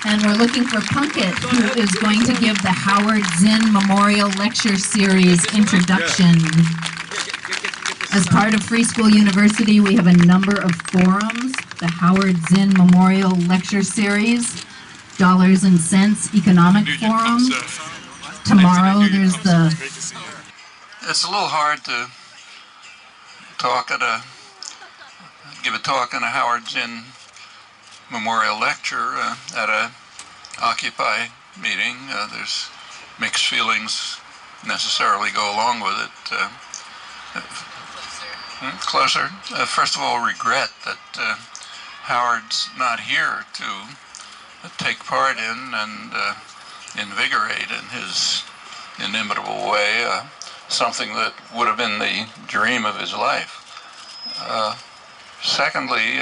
And we're looking for Punkit, who is going to give the Howard Zinn Memorial Lecture Series introduction. As part of Free School University, we have a number of forums. The Howard Zinn Memorial Lecture Series, Dollars and Cents Economic Forum. Tomorrow there's the... It's a little hard to give a talk on a Howard Zinn Memorial Lecture at a Occupy meeting. There's mixed feelings necessarily go along with it. Closer. First of all, regret that Howard's not here to take part in and invigorate in his inimitable way something that would have been the dream of his life. Secondly,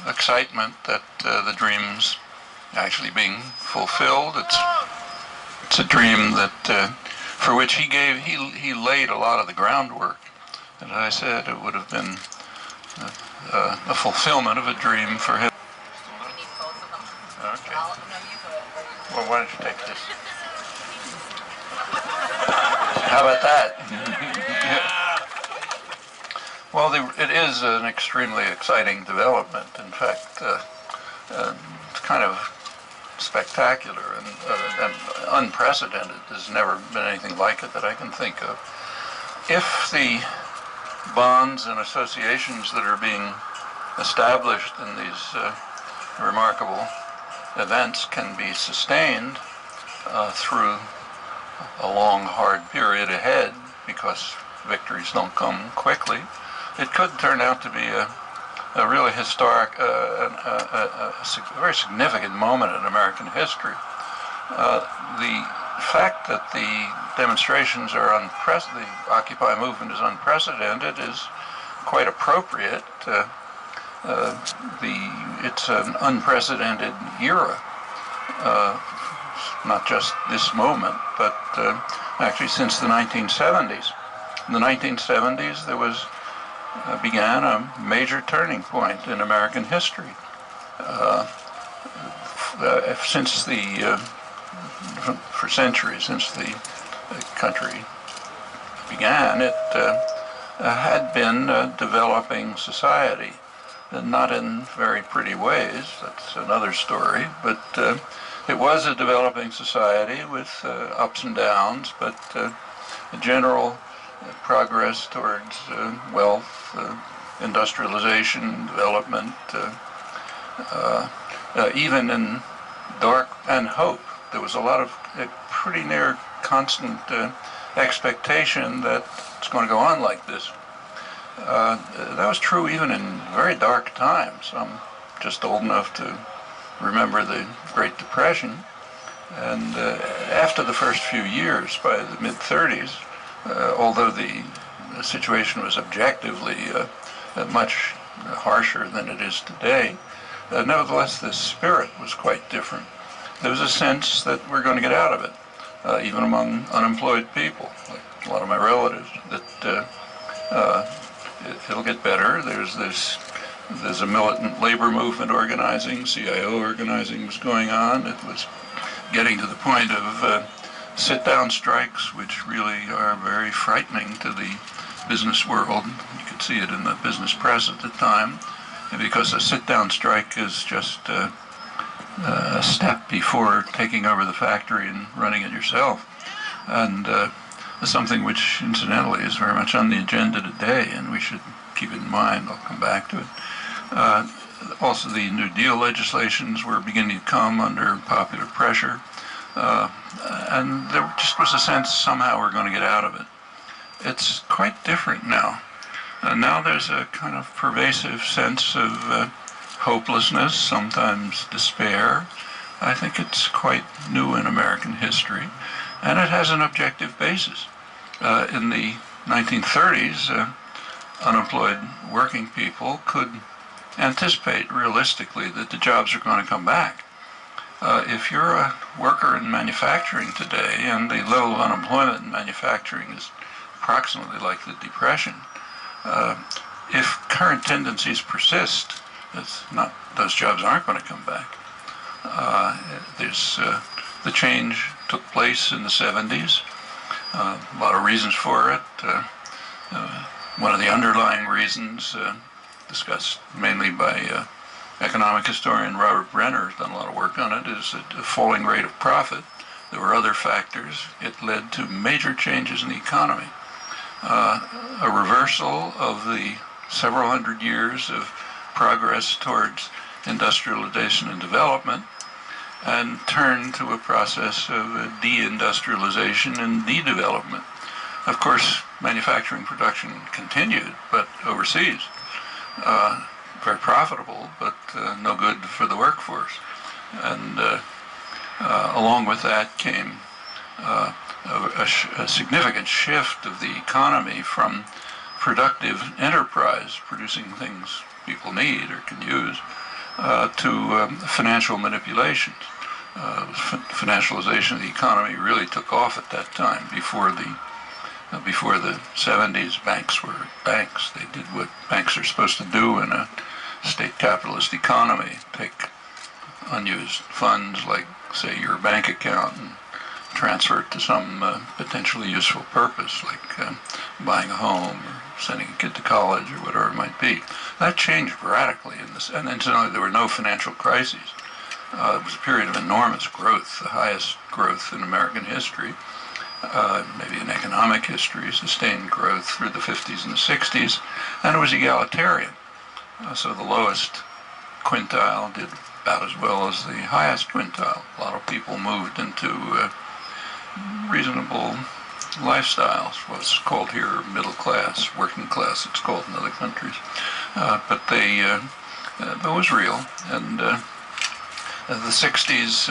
excitement that the dream's actually being fulfilled. It's a dream that for which he laid a lot of the groundwork. And as I said, it would have been a fulfillment of a dream for him. Okay. Well, why don't you take this? How about that? Well, it is an extremely exciting development. In fact, it's kind of spectacular and unprecedented. There's never been anything like it that I can think of. If the bonds and associations that are being established in these remarkable events can be sustained through a long, hard period ahead, because victories don't come quickly, it could turn out to be a really historic, a very significant moment in American history. The fact that the demonstrations are the Occupy movement is unprecedented is quite appropriate. It's an unprecedented era, not just this moment, but actually since the 1970s. In the 1970s, there began a major turning point in American history. For centuries, since the country began, it had been a developing society, not in very pretty ways. That's another story, but it was a developing society with ups and downs, but a general progress towards wealth, industrialization, development, even in dark and hope. There was a lot of pretty near constant expectation that it's going to go on like this. That was true even in very dark times. I'm just old enough to remember the Great Depression. And after the first few years, by the mid-30s, although the situation was objectively much harsher than it is today, nevertheless the spirit was quite different. There was a sense that we're going to get out of it, even among unemployed people, like a lot of my relatives, that it'll get better. There's a militant labor movement organizing, CIO organizing was going on. It was getting to the point of sit-down strikes, which really are very frightening to the business world. You could see it in the business press at the time, because a sit-down strike is just a step before taking over the factory and running it yourself. And something which, incidentally, is very much on the agenda today, and we should keep it in mind. I'll come back to it. Also, the New Deal legislations were beginning to come under popular pressure, and there just was a sense somehow we're going to get out of it. It's quite different now. Now there's a kind of pervasive sense of hopelessness, sometimes despair. I think it's quite new in American history, and it has an objective basis. In the 1930s, unemployed working people could anticipate realistically that the jobs are going to come back. If you're a worker in manufacturing today, and the level of unemployment in manufacturing is approximately like the Depression, if current tendencies persist, those jobs aren't going to come back. The change took place in the 70s. A lot of reasons for it. One of the underlying reasons, discussed mainly by economic historian Robert Brenner, has done a lot of work on it, is a falling rate of profit. There were other factors. It led to major changes in the economy. A reversal of the several hundred years of progress towards industrialization and development, and turned to a process of deindustrialization and de-development. Of course, manufacturing production continued, but overseas. Very profitable, but no good for the workforce. And along with that came a significant shift of the economy from productive enterprise, producing things people need or can use, to financial manipulations. Financialization of the economy really took off at that time. Before the 70s, banks were banks. They did what banks are supposed to do in a state capitalist economy: take unused funds, like, say, your bank account, and transfer it to some potentially useful purpose, like buying a home or sending a kid to college or whatever it might be. That changed radically in this, and incidentally, there were no financial crises. It was a period of enormous growth, the highest growth in American history, maybe in economic history, sustained growth through the 50s and the 60s, and it was egalitarian. So the lowest quintile did about as well as the highest quintile. A lot of people moved into reasonable lifestyles, what's called here middle class, working class, it's called in other countries. But it was real, and the 60s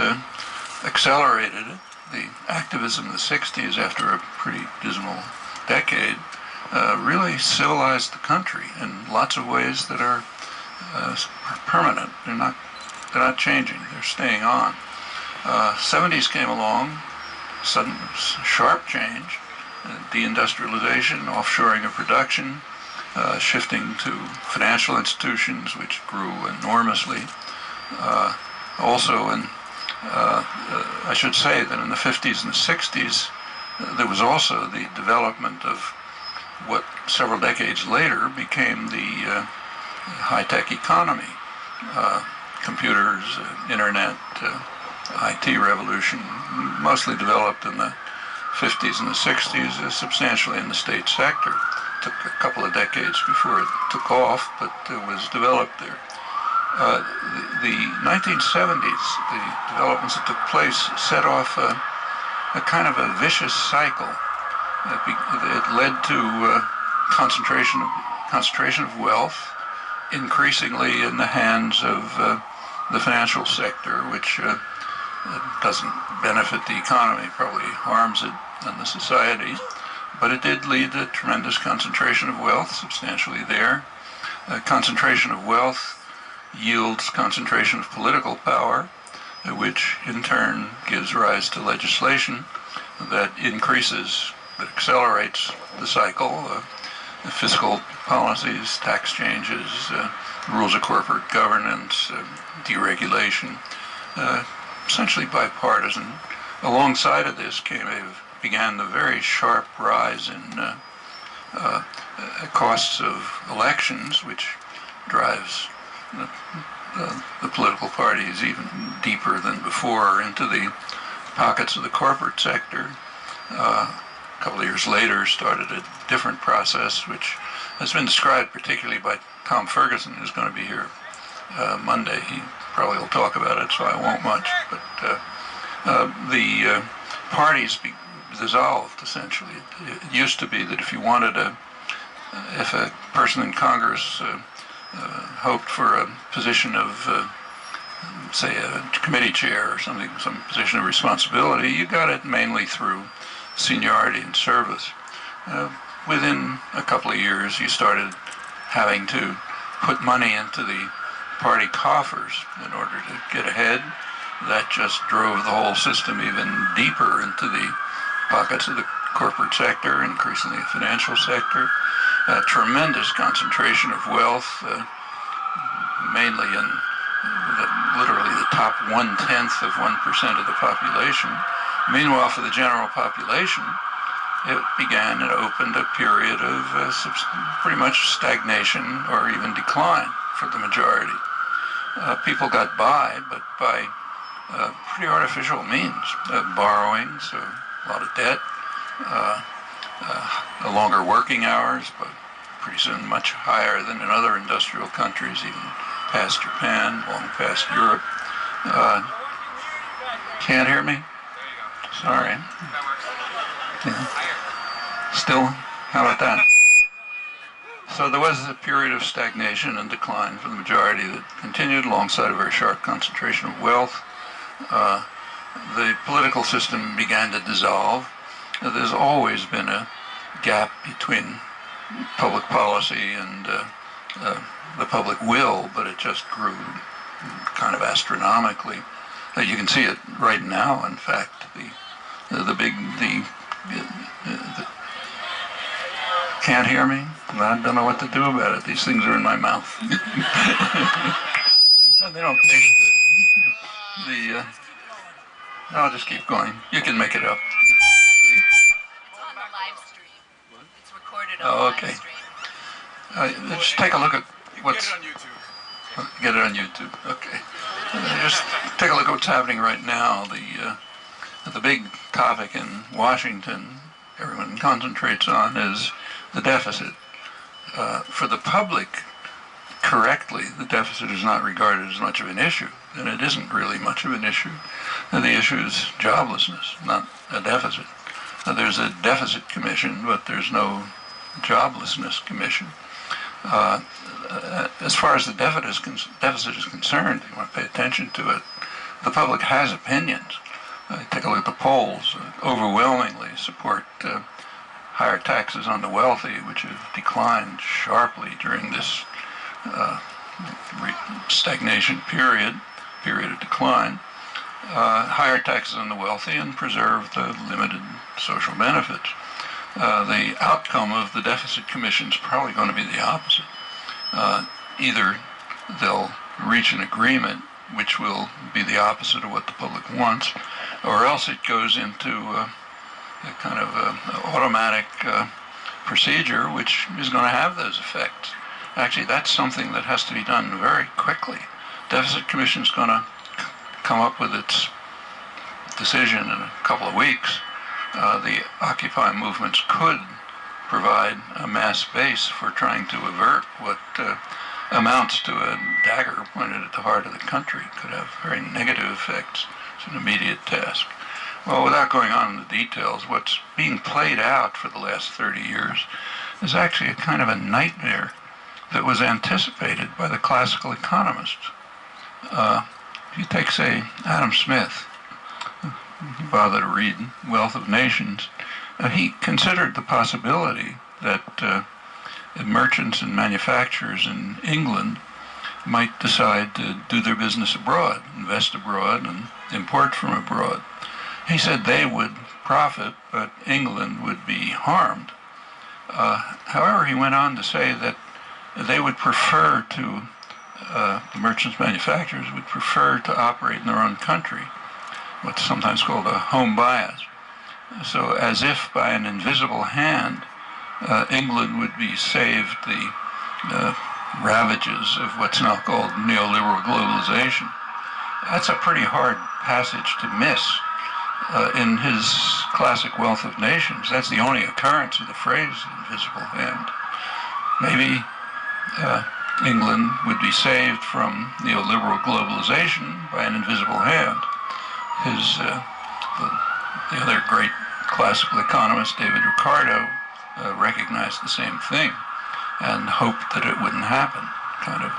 accelerated it. The activism of the 60s, after a pretty dismal decade, really civilized the country in lots of ways that are permanent. They're not changing. They're staying on. 70s came along, sudden sharp change, deindustrialization, offshoring of production, shifting to financial institutions, which grew enormously. I should say that in the 50s and the 60s, there was also the development of what several decades later became the high-tech economy. Computers, internet, IT revolution, mostly developed in the 50s and the 60s, substantially in the state sector. It took a couple of decades before it took off, but it was developed there. The 1970s, the developments that took place set off a kind of a vicious cycle. It led to concentration of wealth, increasingly in the hands of the financial sector, which doesn't benefit the economy, probably harms it and the society. But it did lead to tremendous concentration of wealth, substantially there. Concentration of wealth yields concentration of political power, which in turn gives rise to legislation that accelerates the cycle. Fiscal policies, tax changes, rules of corporate governance, deregulation, essentially bipartisan. Alongside of this began the very sharp rise in costs of elections, which drives the political parties even deeper than before into the pockets of the corporate sector. A couple of years later started a different process, which has been described particularly by Tom Ferguson, who's going to be here Monday. He probably will talk about it, so I won't much. But the parties dissolved, essentially. It used to be that if a person in Congress hoped for a position of, say, a committee chair or something, some position of responsibility, you got it mainly through seniority and service. Within a couple of years, you started having to put money into the party coffers in order to get ahead. That just drove the whole system even deeper into the pockets of the corporate sector, increasingly the financial sector. Tremendous concentration of wealth, mainly in literally the top 1/10 of 1% of the population. Meanwhile, for the general population, it began and opened a period of pretty much stagnation or even decline for the majority. People got by, but by pretty artificial means, borrowing, so a lot of debt, longer working hours, but pretty soon much higher than in other industrial countries, even past Japan, long past Europe. Can't hear me? Sorry. Yeah. Still? How about that? So there was a period of stagnation and decline for the majority that continued alongside a very sharp concentration of wealth. The political system began to dissolve. There's always been a gap between public policy and the public will, but it just grew kind of astronomically. You can see it right now, in fact. Can't hear me? I don't know what to do about it. These things are in my mouth. They don't taste good. I'll just keep going. You can make it up. It's on the live stream. It's recorded on the live stream. Just take a look at what's... Get it on YouTube. Get it on YouTube. Okay. Just take a look at what's happening right now. The big topic in Washington everyone concentrates on is the deficit. For the public, correctly, the deficit is not regarded as much of an issue, and it isn't really much of an issue. The issue is joblessness, not a deficit. There's a deficit commission, but there's no joblessness commission. As far as the deficit is concerned, you want to pay attention to it. The public has opinions. Take a look at the polls. Overwhelmingly support higher taxes on the wealthy, which have declined sharply during this stagnation period of decline. Higher taxes on the wealthy and preserve the limited social benefits. The outcome of the deficit commission is probably going to be the opposite. Either they'll reach an agreement which will be the opposite of what the public wants, or else it goes into a kind of automatic procedure which is going to have those effects. Actually, that's something that has to be done very quickly. Deficit Commission is going to come up with its decision in a couple of weeks. The Occupy movements could provide a mass base for trying to avert what amounts to a dagger pointed at the heart of the country. Could have very negative effects. It's an immediate task. Well, without going on in the details, what's being played out for the last 30 years is actually a kind of a nightmare that was anticipated by the classical economists. If you take, say, Adam Smith, bother to read Wealth of Nations, he considered the possibility that merchants and manufacturers in England might decide to do their business abroad, invest abroad, and import from abroad. He said they would profit, but England would be harmed. However, he went on to say that they would prefer to, the merchants, manufacturers would prefer to operate in their own country, what's sometimes called a home bias. So as if by an invisible hand, England would be saved the ravages of what's now called neoliberal globalization. That's a pretty hard passage to miss. In his classic Wealth of Nations, that's the only occurrence of the phrase invisible hand. Maybe England would be saved from neoliberal globalization by an invisible hand. The other great classical economist, David Ricardo, recognized the same thing and hoped that it wouldn't happen, kind of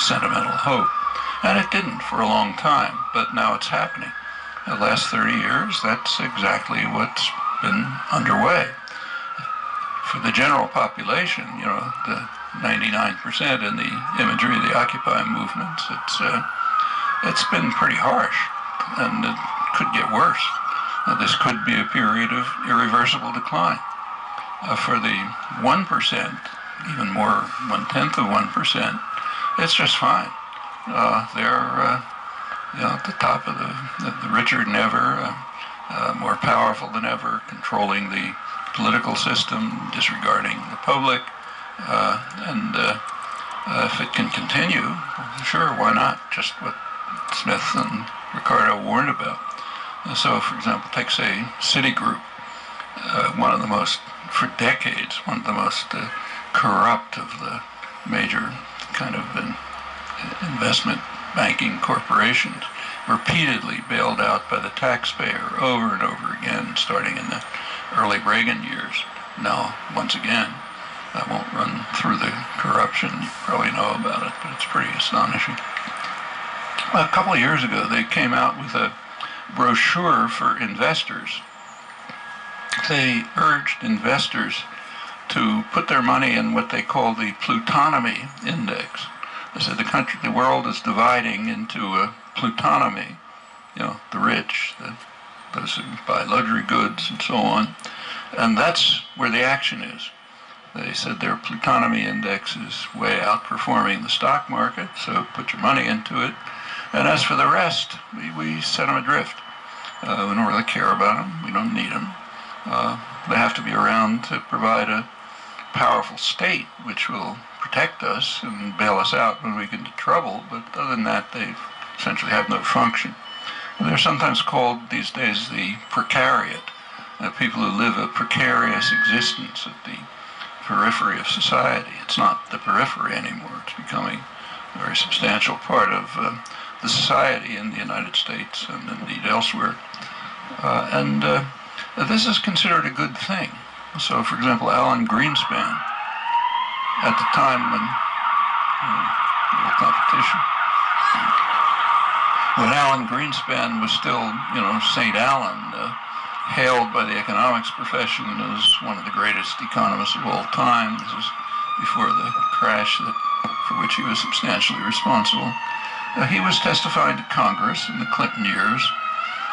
sentimental hope. And it didn't for a long time, but now it's happening. The last 30 years, that's exactly what's been underway. For the general population, you know, the 99% in the imagery of the Occupy movements, it's been pretty harsh, and it could get worse. This could be a period of irreversible decline. For the 1%, even more, 1/10 of 1%, it's just fine. at the top of the richer than ever, more powerful than ever, controlling the political system, disregarding the public, and if it can continue, sure, why not? Just what Smith and Ricardo warned about. So, for example, take, say, Citigroup, one of the most, for decades, one of the most corrupt of the major kind of investment banking corporations, repeatedly bailed out by the taxpayer over and over again, starting in the early Reagan years. Now, once again, I won't run through the corruption. You probably know about it, but it's pretty astonishing. A couple of years ago, they came out with a brochure for investors. They urged investors to put their money in what they call the plutonomy index. They said the world is dividing into a plutonomy, the rich, those who buy luxury goods and so on, and that's where the action is. They said their plutonomy index is way outperforming the stock market, so put your money into it. And as for the rest, we set them adrift. We don't really care about them. We don't need them. They have to be around to provide a powerful state which will protect us and bail us out when we get into trouble, but other than that, they essentially have no function. They're sometimes called these days the precariat, people who live a precarious existence at the periphery of society. It's not the periphery anymore. It's becoming a very substantial part of the society in the United States and indeed elsewhere. And this is considered a good thing. So, for example, Alan Greenspan, at the time when, little competition, when Alan Greenspan was still, St. Alan, hailed by the economics profession as one of the greatest economists of all time. This was before the crash for which he was substantially responsible. He was testifying to Congress in the Clinton years,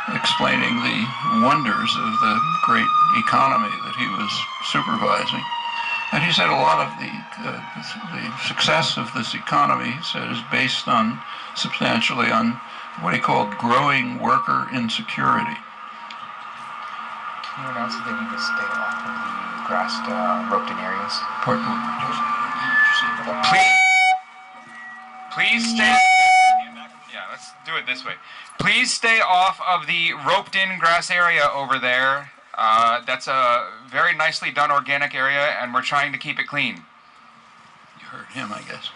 explaining the wonders of the great economy that he was supervising. And he said a lot of the success of this economy, he said, is based substantially on what he called growing worker insecurity. Can you announce that they need to stay off of the grassed, roped-in areas? Please stay. Yeah, let's do it this way. Please stay off of the roped-in grass area over there. That's a very nicely done organic area, and we're trying to keep it clean. You heard him, I guess.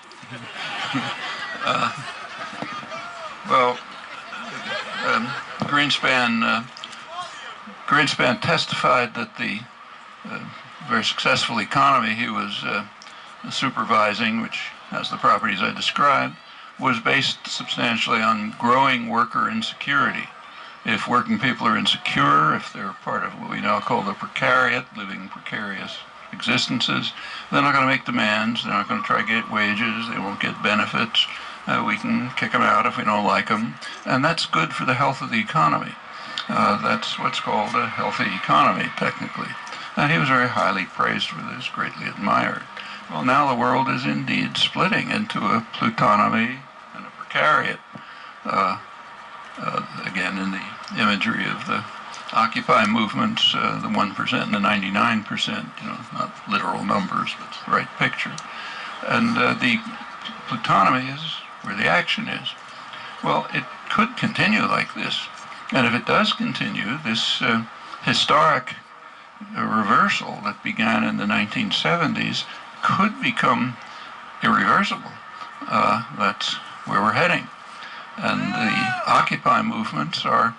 Greenspan testified that the very successful economy he was supervising, which has the properties I described, was based substantially on growing worker insecurity. If working people are insecure, if they're part of what we now call the precariat, living precarious existences, they're not going to make demands, they're not going to try to get wages, they won't get benefits, we can kick them out if we don't like them, and that's good for the health of the economy. That's what's called a healthy economy, technically. And he was very highly praised for this, greatly admired. Well, now the world is indeed splitting into a plutonomy and a precariat. Again, in the imagery of the Occupy movements, the 1% and the 99%, not literal numbers, but it's the right picture. And the plutonomy is where the action is. Well, it could continue like this. And if it does continue, this historic reversal that began in the 1970s could become irreversible. That's where we're heading. And the Occupy movements are,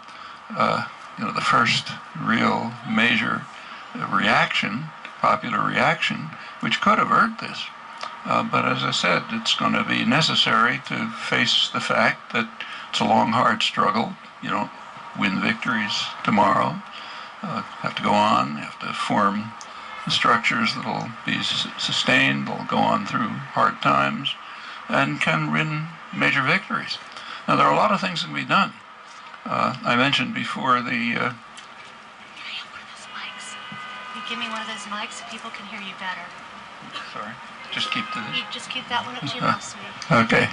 the first real major reaction, popular reaction, which could avert this. But as I said, it's going to be necessary to face the fact that it's a long, hard struggle. You don't win victories tomorrow. Have to go on. You have to form structures that will be sustained, will go on through hard times, and can win major victories. Now, there are a lot of things that can be done. I mentioned before the... Can you give me one of those mics so people can hear you better? Sorry, just keep the... You just keep that one up to your mouth, sweetie. Okay.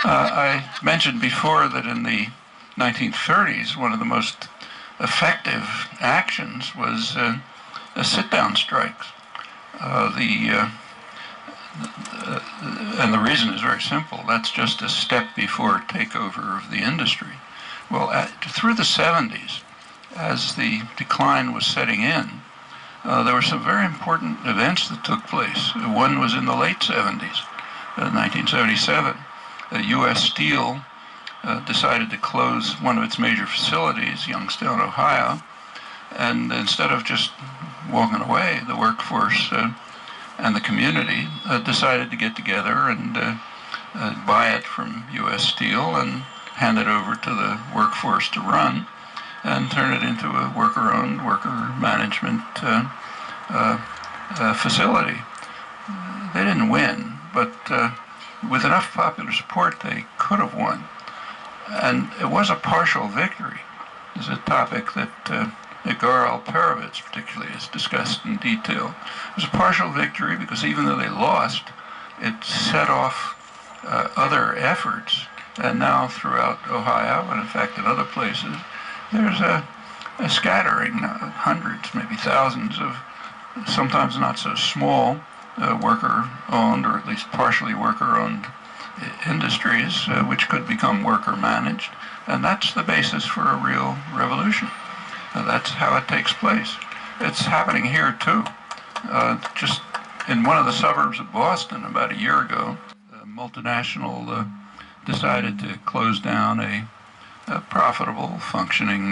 I mentioned before that in the 1930s, one of the most effective actions was sit-down strikes. And the reason is very simple. That's just a step before takeover of the industry. Well, through the 70s, as the decline was setting in, there were some very important events that took place. One was in the late 70s, 1977. U.S. Steel decided to close one of its major facilities, Youngstown, Ohio, and instead of just walking away, the workforce and the community decided to get together and buy it from U.S. Steel and hand it over to the workforce to run and turn it into a worker-owned, worker management facility. They didn't win, but with enough popular support, they could have won. And it was a partial victory. It's a topic that Igor Alperovitz particularly has discussed in detail. It was a partial victory because even though they lost, it set off other efforts. And now throughout Ohio, and in fact in other places, there's a scattering, hundreds, maybe thousands of sometimes not so small worker-owned, or at least partially worker-owned industries, which could become worker-managed. And that's the basis for a real revolution. That's how it takes place. It's happening here too. Just in one of the suburbs of Boston about a year ago, a multinational decided to close down a profitable, functioning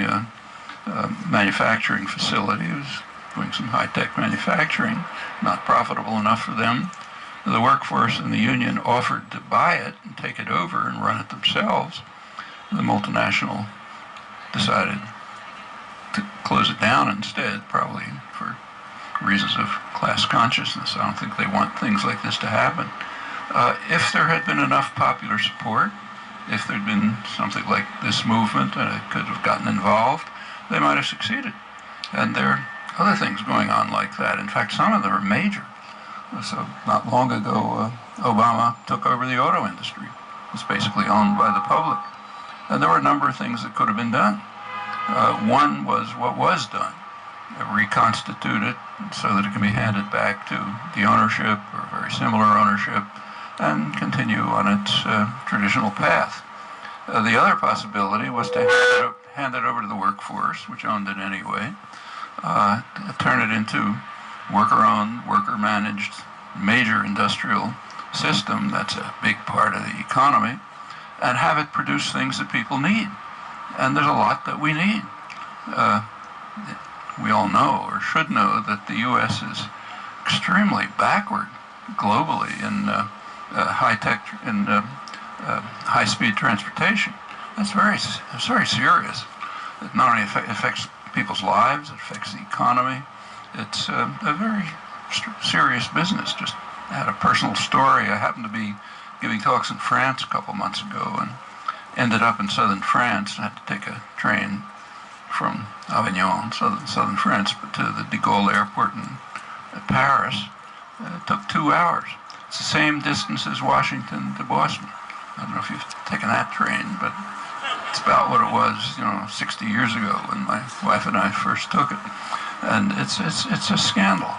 manufacturing facility. It was doing some high-tech manufacturing, not profitable enough for them. The workforce and the union offered to buy it and take it over and run it themselves. The multinational decided to close it down instead, probably for reasons of class consciousness. I don't think they want things like this to happen. If there had been enough popular support, if there'd been something like this movement and it could have gotten involved, they might have succeeded. And there are other things going on like that. In fact, some of them are major. So not long ago, Obama took over the auto industry. It was basically owned by the public. And there were a number of things that could have been done. One was what was done, reconstitute it so that it can be handed back to the ownership or very similar ownership and continue on its traditional path. The other possibility was to hand it over to the workforce, which owned it anyway, turn it into worker-owned, worker-managed, major industrial system that's a big part of the economy, and have it produce things that people need. And there's a lot that we need. We all know, or should know, that the U.S. is extremely backward globally in high-tech and high-speed transportation. That's very serious. It not only affects people's lives, it affects the economy. It's a very serious business. Just had a personal story. I happened to be giving talks in France a couple months ago and ended up in southern France. I had to take a train from Avignon, southern France, but to the de Gaulle airport in Paris. It took 2 hours. It's the same distance as Washington to Boston. I don't know if you've taken that train, but it's about what it was, 60 years ago when my wife and I first took it. And it's a scandal,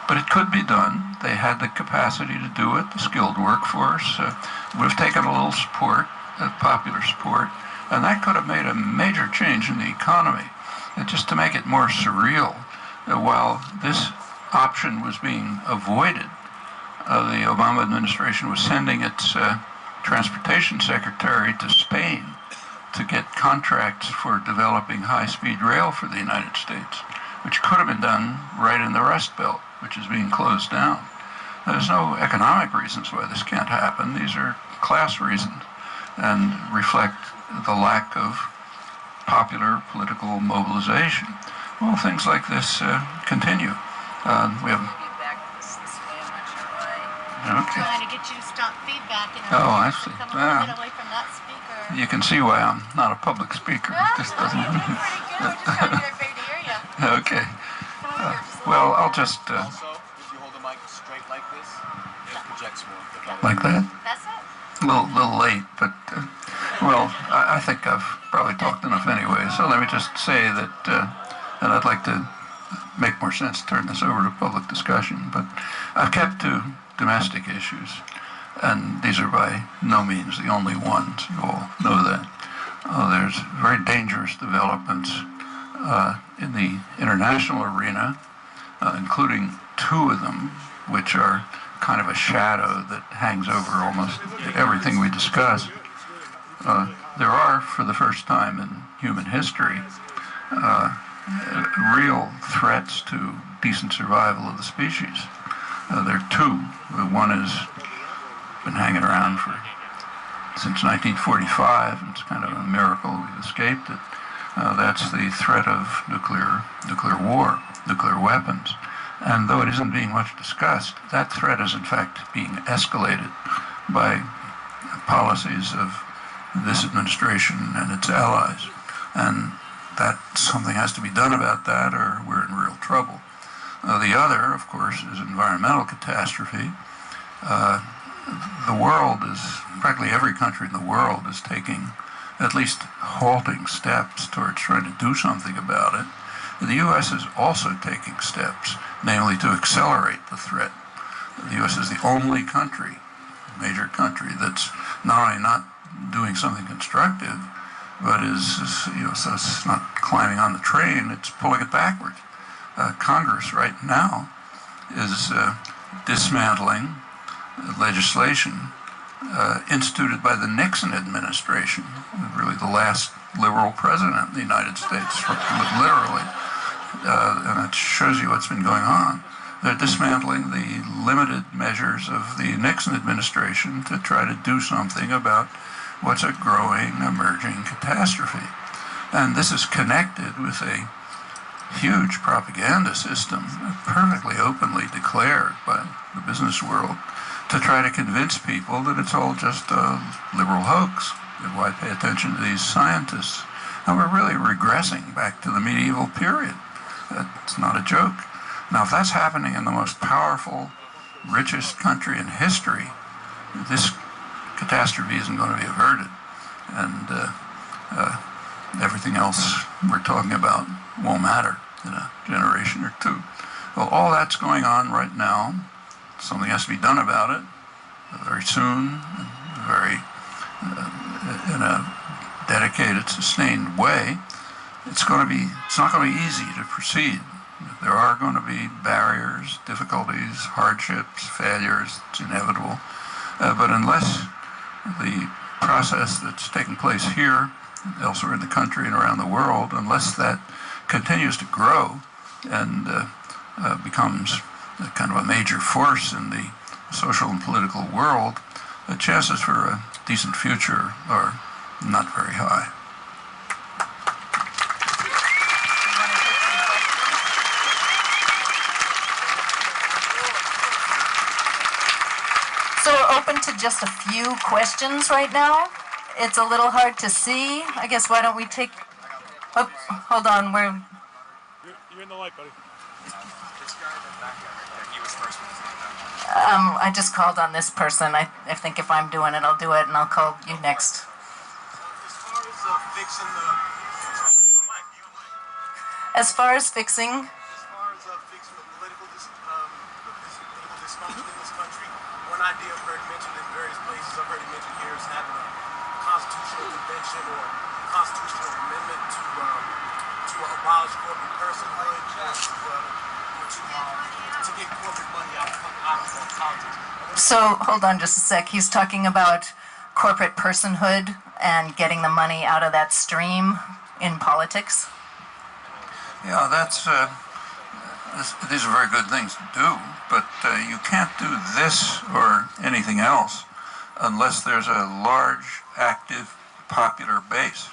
But it could be done. They had the capacity to do it, the skilled workforce. Would have taken a little support, popular support, and that could have made a major change in the economy. And just to make it more surreal, while this option was being avoided, the Obama administration was sending its transportation secretary to Spain to get contracts for developing high-speed rail for the United States, which could have been done right in the Rust Belt, which is being closed down. There's no economic reasons why this can't happen. These are class reasons and reflect the lack of popular political mobilization. Well, things like this continue. We have. Okay. Trying to get you to stop feedback. Oh, I see. Come a little bit away from that speaker. You can see why I'm not a public speaker. It just doesn't. You're doing pretty good. We're just trying to get everybody to hear you. Okay. Well, I'll just. Also, if you hold the mic straight like this, it projects more. Like that? That's it. little late, but well, I think I've probably talked enough anyway. So let me just say that, and I'd like to make more sense to turn this over to public discussion, but I've kept to domestic issues, and these are by no means the only ones. You all know that. There's very dangerous developments in the international arena, including two of them, which are kind of a shadow that hangs over almost everything we discuss. There are, for the first time in human history, real threats to decent survival of the species. There are two. One has been hanging around since 1945, and it's kind of a miracle we've escaped it. That's the threat of nuclear war, nuclear weapons. And though it isn't being much discussed, that threat is in fact being escalated by policies of this administration and its allies. And that something has to be done about that, or we're in real trouble. The other, of course, is environmental catastrophe. The world is, practically every country in the world is taking at least halting steps towards trying to do something about it. The U.S. is also taking steps, namely to accelerate the threat. The U.S. is the only country, major country, that's not only not doing something constructive, but so it's not climbing on the train, it's pulling it backwards. Congress right now is dismantling legislation instituted by the Nixon administration, really the last liberal president in the United States, literally. And it shows you what's been going on. They're dismantling the limited measures of the Nixon administration to try to do something about what's a growing, emerging catastrophe. And this is connected with a huge propaganda system, perfectly openly declared by the business world, to try to convince people that it's all just a liberal hoax. Why pay attention to these scientists? And we're really regressing back to the medieval period. It's not a joke. Now, if that's happening in the most powerful, richest country in history, this catastrophe isn't going to be averted. And everything else we're talking about won't matter in a generation or two. Well, all that's going on right now. Something has to be done about it very soon, in a dedicated, sustained way. It's not going to be easy to proceed. There are going to be barriers, difficulties, hardships, failures. It's inevitable. But unless the process that's taking place here, elsewhere in the country and around the world, unless that continues to grow and becomes kind of a major force in the social and political world, the chances for a decent future are not very high. So we're open to just a few questions right now. It's a little hard to see. I guess why don't we take... Oh, hold on. You're in the light, buddy. This guy in the back there, he was first with his hand up. I just called on this person. I think if I'm doing it, I'll do it, and I'll call you next. As far as fixing the... As far as fixing... fixing the political dysfunction in this country, one idea I've heard mentioned in various places, I've heard it mentioned here, is having a constitutional convention or constitutional amendment to abolish corporate personhood, to get corporate money out of politics. So, hold on just a sec. He's talking about corporate personhood and getting the money out of that stream in politics. Yeah, these are very good things to do, but you can't do this or anything else unless there's a large, active, popular base.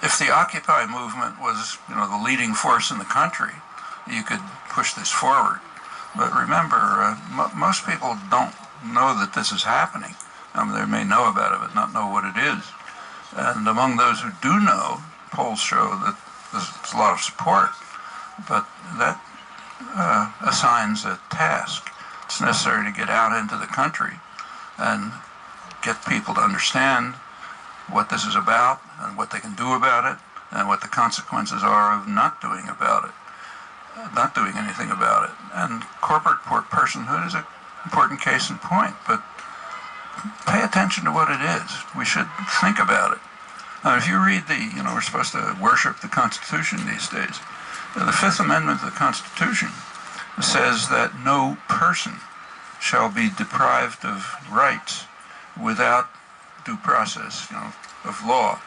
If the Occupy movement was, the leading force in the country, you could push this forward. But remember, most people don't know that this is happening. They may know about it, but not know what it is. And among those who do know, polls show that there's a lot of support, but that assigns a task It's necessary to get out into the country and get people to understand what this is about and what they can do about it and what the consequences are of not doing about it, not doing anything about it. And corporate personhood is an important case in point, but pay attention to what it is. We should think about it. Now, if you read we're supposed to worship the Constitution these days. The Fifth Amendment of the Constitution says that no person shall be deprived of rights without due process, of law.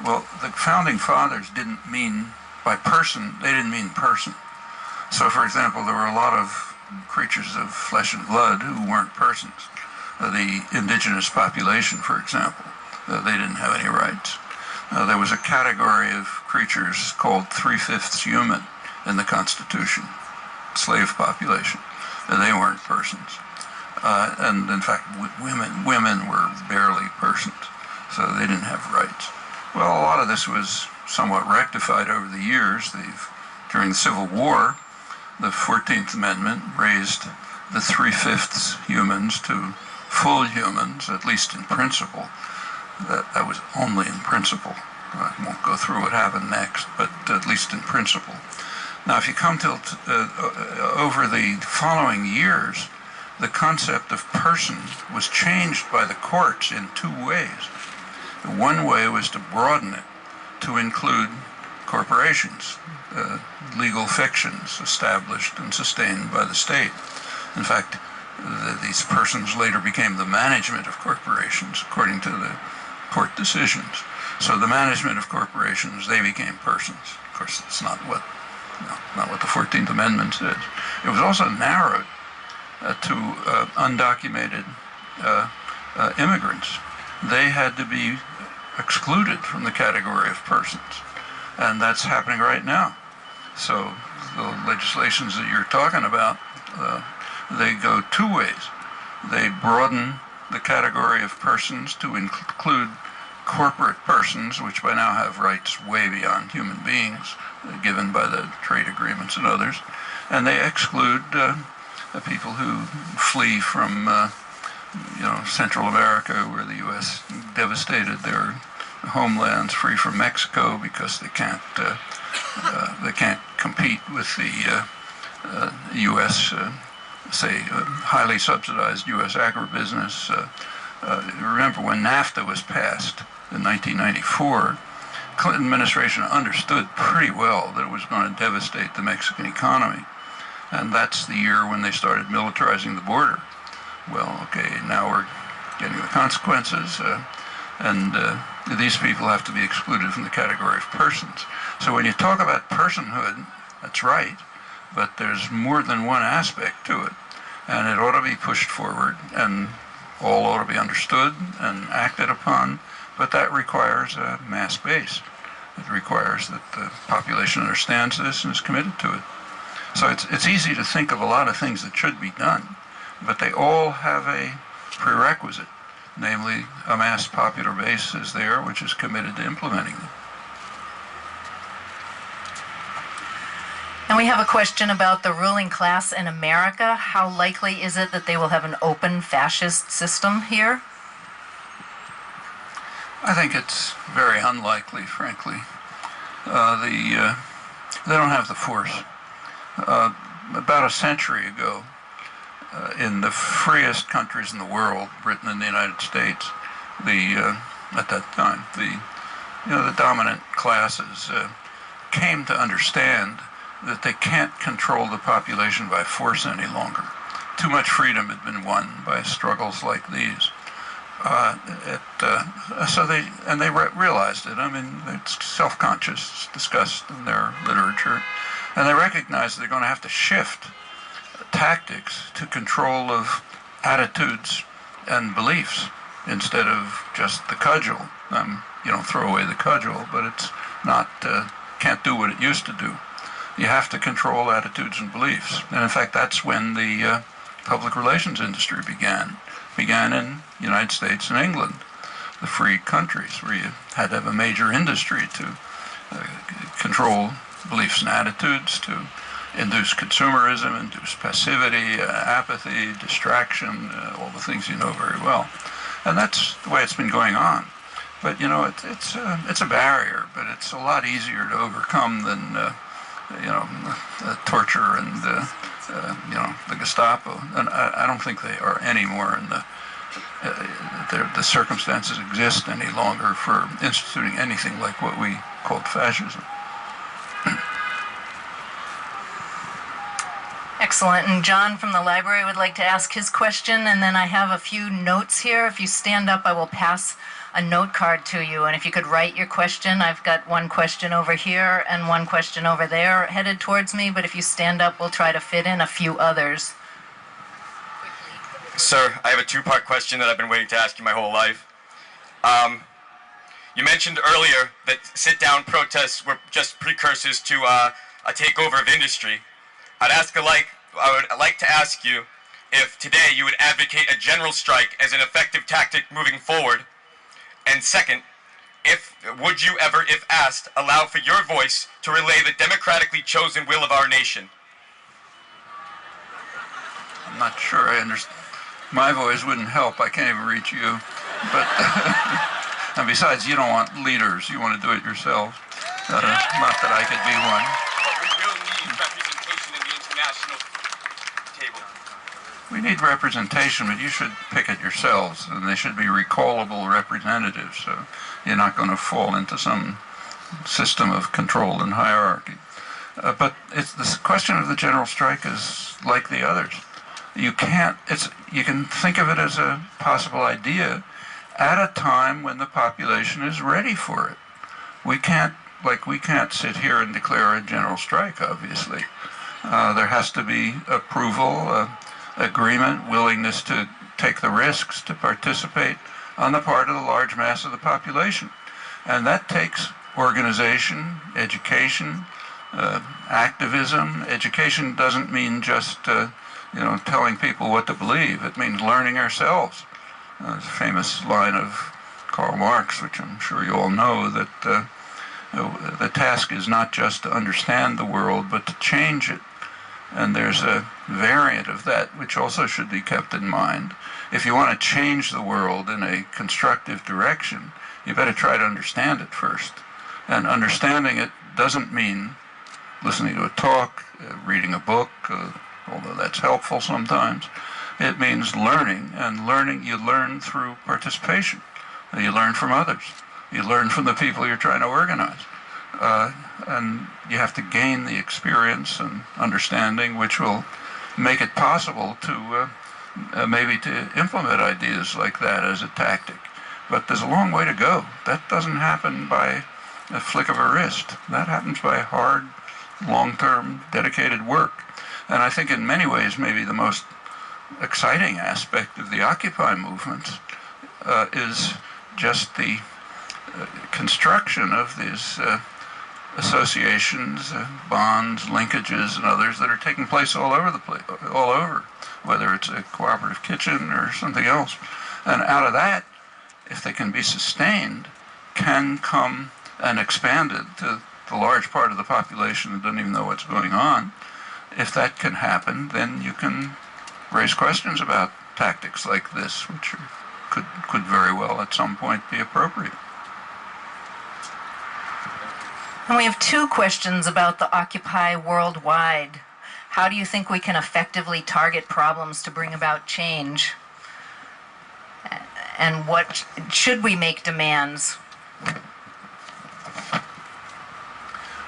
Well, the founding fathers didn't mean by person, they didn't mean person. So, for example, there were a lot of creatures of flesh and blood who weren't persons. The indigenous population, for example, they didn't have any rights. There was a category of creatures called 3/5 human in the Constitution, slave population. They weren't persons. And in fact, women were barely persons, so they didn't have rights. Well, a lot of this was somewhat rectified over the years. During the Civil War, the 14th Amendment raised the 3/5 humans to full humans, at least in principle. That was only in principle. I won't go through what happened next, but at least in principle. Now, if you come to over the following years, the concept of person was changed by the courts in two ways. One way was to broaden it to include corporations, legal fictions established and sustained by the state. In fact, these persons later became the management of corporations, according to the court decisions. So the management of corporations, they became persons. Of course, that's not what the 14th Amendment says. It was also narrowed to undocumented immigrants. They had to be excluded from the category of persons, and that's happening right now. So the legislations that you're talking about, they go two ways. They broaden the category of persons to include corporate persons, which by now have rights way beyond human beings, given by the trade agreements and others, and they exclude people who flee from Central America, where the U.S. devastated their homelands, free from Mexico because they can't compete with the U.S. Highly subsidized U.S. agribusiness. Remember when NAFTA was passed in 1994, Clinton administration understood pretty well that it was going to devastate the Mexican economy. And that's the year when they started militarizing the border. Well, okay, now we're getting the consequences, and these people have to be excluded from the category of persons. So when you talk about personhood, that's right, but there's more than one aspect to it, and it ought to be pushed forward, and all ought to be understood and acted upon, but that requires a mass base. It requires that the population understands this and is committed to it. So it's easy to think of a lot of things that should be done, but they all have a prerequisite, namely a mass popular base is there which is committed to implementing them. And we have a question about the ruling class in America. How likely is it that they will have an open fascist system here? I think it's very unlikely, frankly. They don't have the force. About a century ago, in the freest countries in the world, Britain and the United States, at that time, the dominant classes came to understand that they can't control the population by force any longer. Too much freedom had been won by struggles like these. So they realized it. I mean, it's self-conscious, discussed in their literature, and they recognized they're going to have to shift tactics to control of attitudes and beliefs instead of just the cudgel. You don't throw away the cudgel, but it's not can't do what it used to do. You have to control attitudes and beliefs, and in fact, that's when the public relations industry began in the United States and England, the free countries, where you had to have a major industry to control beliefs and attitudes, to induce consumerism, induce passivity, apathy, distraction, all the things you know very well. And that's the way it's been going on. But you know, it's a barrier, but it's a lot easier to overcome than torture and the Gestapo. And I don't think they are anymore in the circumstances exist any longer for instituting anything like what we called fascism. Excellent. And John from the library would like to ask his question, and then I have a few notes here. If you stand up, I will pass a note card to you, and if you could write your question. I've got one question over here and one question over there headed towards me, but if you stand up, we'll try to fit in a few others. Sir, I have a two-part question that I've been waiting to ask you my whole life. You mentioned earlier that sit-down protests were just precursors to a takeover of industry. I would like to ask you if today you would advocate a general strike as an effective tactic moving forward. And second, would you ever, if asked, allow for your voice to relay the democratically chosen will of our nation? I'm not sure I understand. My voice wouldn't help. I can't even reach you. But and besides, you don't want leaders. You want to do it yourself. Not that I could be one. But we will need representation in the international table. We need representation, but you should pick it yourselves, and they should be recallable representatives, so you're not going to fall into some system of control and hierarchy. But this question of the general strike is like the others. You can think of it as a possible idea at a time when the population is ready for it. We can't sit here and declare a general strike, obviously. There has to be approval, agreement, willingness to take the risks, to participate on the part of the large mass of the population. And that takes organization, education, activism. Education doesn't mean just telling people what to believe. It means learning ourselves. There's a famous line of Karl Marx, which I'm sure you all know, that the task is not just to understand the world, but to change it. And there's a variant of that which also should be kept in mind. If you want to change the world in a constructive direction, you better try to understand it first. And understanding it doesn't mean listening to a talk, reading a book, although that's helpful sometimes. It means learning, and learning you learn through participation. You learn from others. You learn from the people you're trying to organize. And you have to gain the experience and understanding which will make it possible to maybe to implement ideas like that as a tactic. But there's a long way to go. That doesn't happen by a flick of a wrist. That happens by hard, long-term, dedicated work. And I think in many ways maybe the most exciting aspect of the Occupy movement is just the construction of these associations, bonds, linkages, and others that are taking place all over the place, all over, whether it's a cooperative kitchen or something else. And out of that, if they can be sustained, can come and expanded to the large part of the population that doesn't even know what's going on. If that can happen, then you can raise questions about tactics like this, which could very well at some point be appropriate. And we have two questions about the Occupy worldwide. How do you think we can effectively target problems to bring about change? And what should we make demands?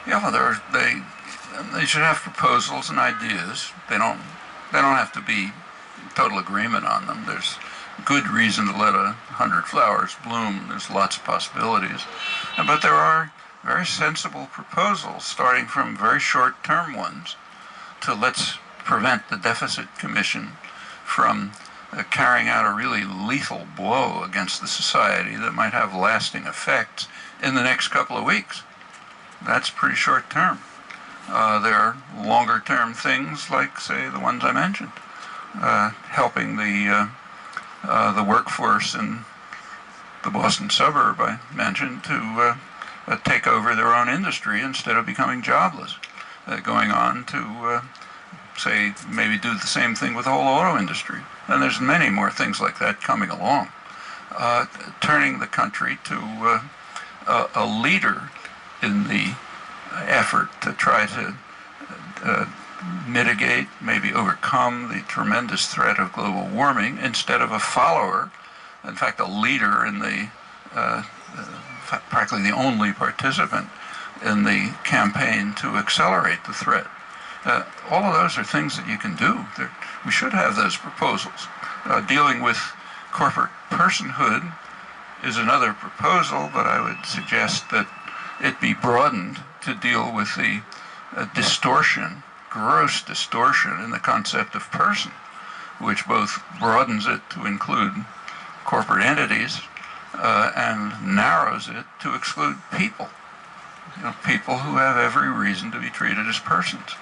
Yeah, well, they should have proposals and ideas. They don't have to be total agreement on them. There's good reason to let 100 flowers bloom. There's lots of possibilities. But there are very sensible proposals, starting from very short-term ones to let's prevent the Deficit Commission from carrying out a really lethal blow against the society that might have lasting effects in the next couple of weeks. That's pretty short-term. There are longer-term things like, say, the ones I mentioned, helping the workforce in the Boston suburb I mentioned to take over their own industry instead of becoming jobless. going on to, say, maybe do the same thing with the whole auto industry. And there's many more things like that coming along. Turning the country to a leader in the effort to try to mitigate, maybe overcome the tremendous threat of global warming, instead of a follower, in fact a leader in the, practically the only participant in the campaign to accelerate the threat. All of those are things that you can do. We should have those proposals. Dealing with corporate personhood is another proposal, but I would suggest that it be broadened to deal with the distortion, gross distortion in the concept of person, which both broadens it to include corporate entities and narrows it to exclude people. People who have every reason to be treated as persons.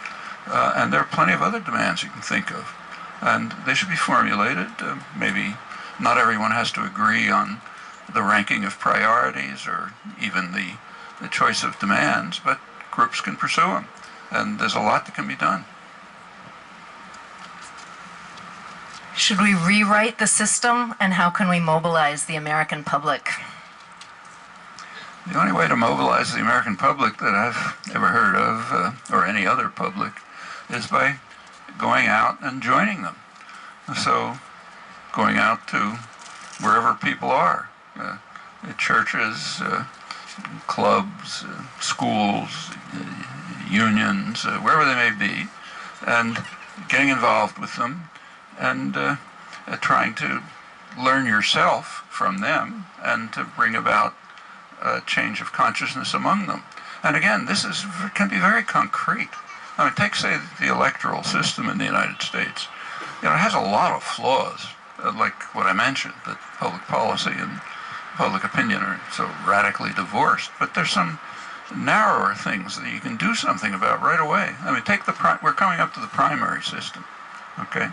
And there are plenty of other demands you can think of. And they should be formulated. Maybe not everyone has to agree on the ranking of priorities or even the choice of demands, but groups can pursue them. And there's a lot that can be done. Should we rewrite the system, and how can we mobilize the American public? The only way to mobilize the American public that I've ever heard of, or any other public, is by going out and joining them. So going out to wherever people are, churches, clubs, schools, unions, wherever they may be, and getting involved with them and trying to learn yourself from them and to bring about a change of consciousness among them. And again, this can be very concrete. I mean, take, say, the electoral system in the United States. It has a lot of flaws, like what I mentioned, that public policy and public opinion are so radically divorced. But there's some narrower things that you can do something about right away. I mean, we're coming up to the primary system, okay?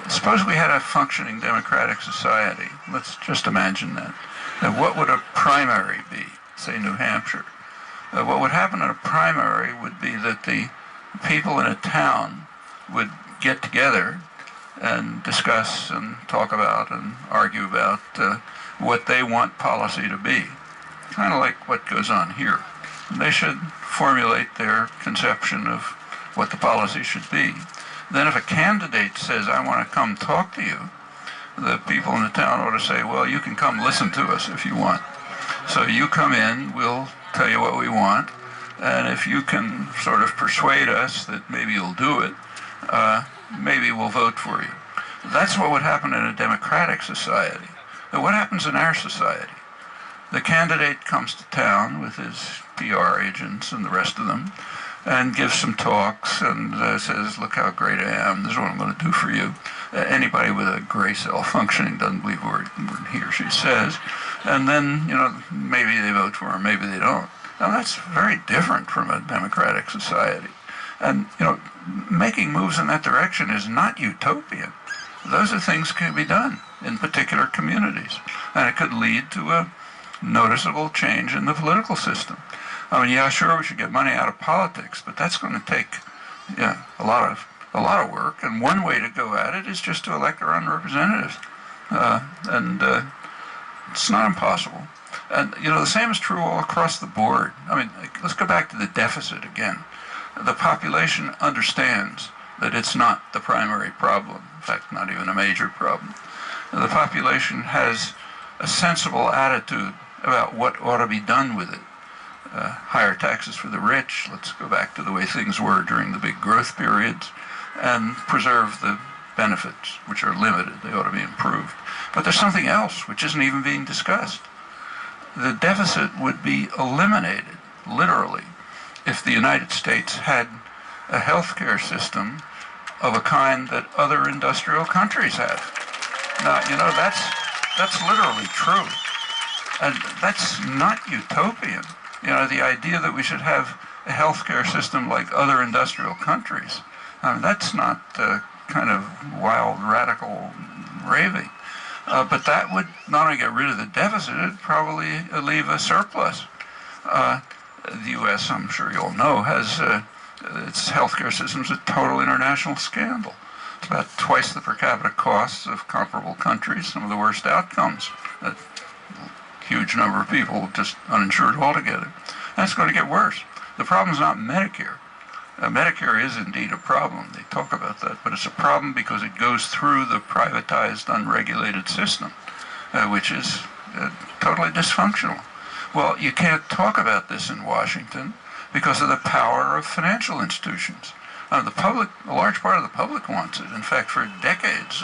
Suppose we had a functioning democratic society. Let's just imagine that. Now, what would a primary be, say New Hampshire? What would happen in a primary would be that the people in a town would get together and discuss and talk about and argue about what they want policy to be. Kind of like what goes on here. And they should formulate their conception of what the policy should be. Then if a candidate says, I want to come talk to you, the people in the town ought to say, well, you can come listen to us if you want. So you come in, we'll tell you what we want, and if you can sort of persuade us that maybe you'll do it, maybe we'll vote for you. That's what would happen in a democratic society. Now, what happens in our society? The candidate comes to town with his PR agents and the rest of them, and gives some talks and says, look how great I am, this is what I'm going to do for you. Anybody with a gray cell functioning doesn't believe what he or she says. And then, maybe they vote for him, maybe they don't. Now that's very different from a democratic society. And, making moves in that direction is not utopian. Those are things that can be done in particular communities. And it could lead to a noticeable change in the political system. I mean, yeah, sure, we should get money out of politics, but that's going to take, a lot of work. And one way to go at it is just to elect our own representatives, and it's not impossible. And the same is true all across the board. I mean, let's go back to the deficit again. The population understands that it's not the primary problem. In fact, not even a major problem. The population has a sensible attitude about what ought to be done with it. Higher taxes for the rich, let's go back to the way things were during the big growth periods, and preserve the benefits, which are limited. They ought to be improved. But there's something else which isn't even being discussed. The deficit would be eliminated, literally, if the United States had a healthcare system of a kind that other industrial countries have. Now, that's literally true. And that's not utopian. The idea that we should have a healthcare system like other industrial countries, that's not kind of wild, radical raving. But that would not only get rid of the deficit, it'd probably leave a surplus. The U.S., I'm sure you all know, has its healthcare system is a total international scandal. It's about twice the per capita costs of comparable countries, some of the worst outcomes. A huge number of people just uninsured altogether. And it's going to get worse. The problem is not Medicare. Medicare is indeed a problem. They talk about that. But it's a problem because it goes through the privatized, unregulated system, which is totally dysfunctional. Well, you can't talk about this in Washington because of the power of financial institutions. The public, a large part of the public wants it. In fact, for decades,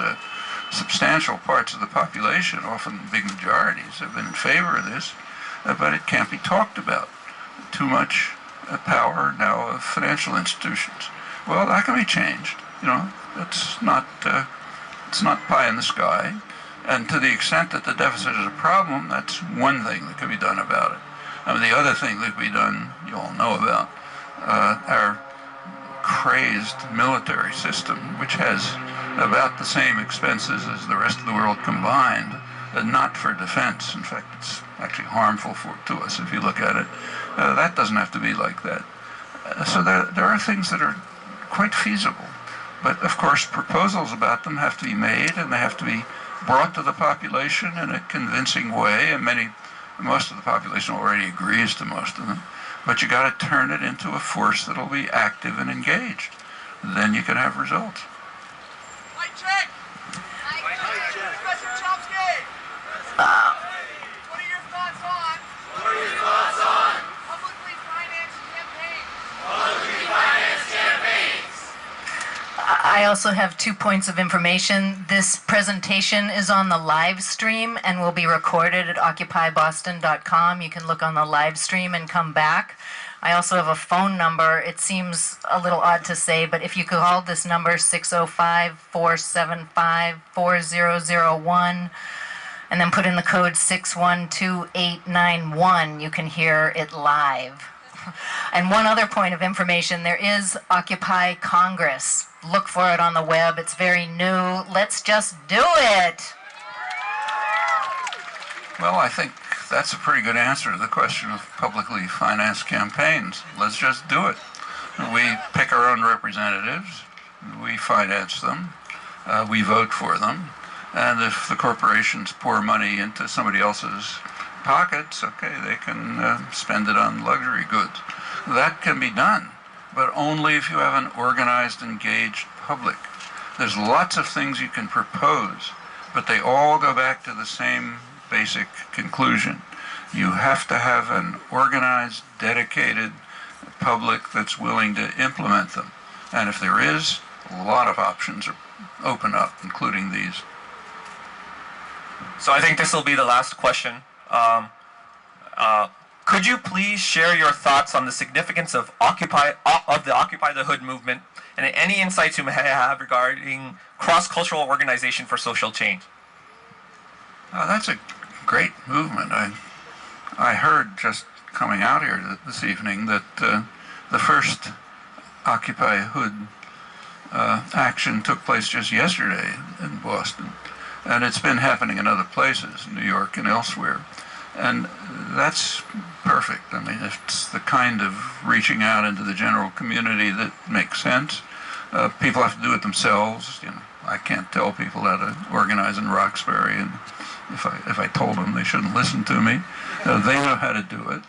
substantial parts of the population, often big majorities, have been in favor of this, but it can't be talked about. Too much power now of financial institutions. Well, that can be changed. You know, it's not pie in the sky. And to the extent that the deficit is a problem, that's one thing that can be done about it. I mean, the other thing that can be done, you all know about, our crazed military system, which has about the same expenses as the rest of the world combined, not for defense. In fact, it's actually harmful to us if you look at it. That doesn't have to be like that. So there are things that are quite feasible. But of course, proposals about them have to be made, and they have to be brought to the population in a convincing way, and most of the population already agrees to most of them. But you got to turn it into a force that'll be active and engaged. Then you can have results. Mic check. Professor Chomsky. What are your thoughts on? Publicly financed campaigns? I also have 2 points of information. This presentation is on the live stream and will be recorded at occupyboston.com. You can look on the live stream and come back. I also have a phone number. It seems a little odd to say, but if you could call this number 605-475-4001 and then put in the code 612891, you can hear it live. And one other point of information, there is Occupy Congress. Look for it on the web. It's very new. Let's just do it. Well, I think that's a pretty good answer to the question of publicly financed campaigns. Let's just do it. We pick our own representatives. We finance them. We vote for them. And if the corporations pour money into somebody else's pockets, okay, they can spend it on luxury goods. That can be done, but only if you have an organized, engaged public. There's lots of things you can propose, but they all go back to the same basic conclusion. You have to have an organized, dedicated public that's willing to implement them. And if there is, a lot of options are open up, including these. So I think this will be the last question. Could you please share your thoughts on the significance of the Occupy the Hood movement and any insights you may have regarding cross-cultural organization for social change? That's a great movement. I heard just coming out here this evening that the first Occupy Hood action took place just yesterday in Boston. And it's been happening in other places, New York and elsewhere. And that's perfect. I mean, it's the kind of reaching out into the general community that makes sense. People have to do it themselves. You know, I can't tell people how to organize in Roxbury, and if I told them, they shouldn't listen to me. They know how to do it,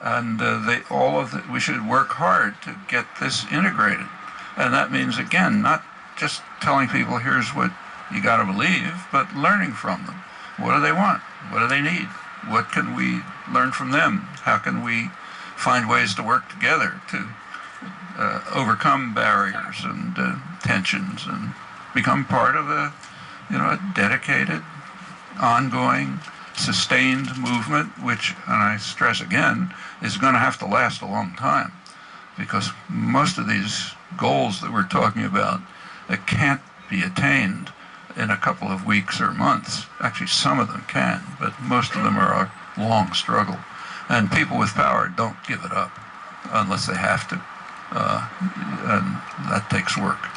and we should work hard to get this integrated. And that means, again, not just telling people here's what you got to believe, but learning from them. What do they want? What do they need? What can we learn from them? How can we find ways to work together to overcome barriers and tensions and become part of a dedicated, ongoing, sustained movement, which, and I stress again, is going to have to last a long time, because most of these goals that we're talking about can't be attained in a couple of weeks or months. Actually, some of them can, but most of them are a long struggle. And people with power don't give it up unless they have to. And that takes work.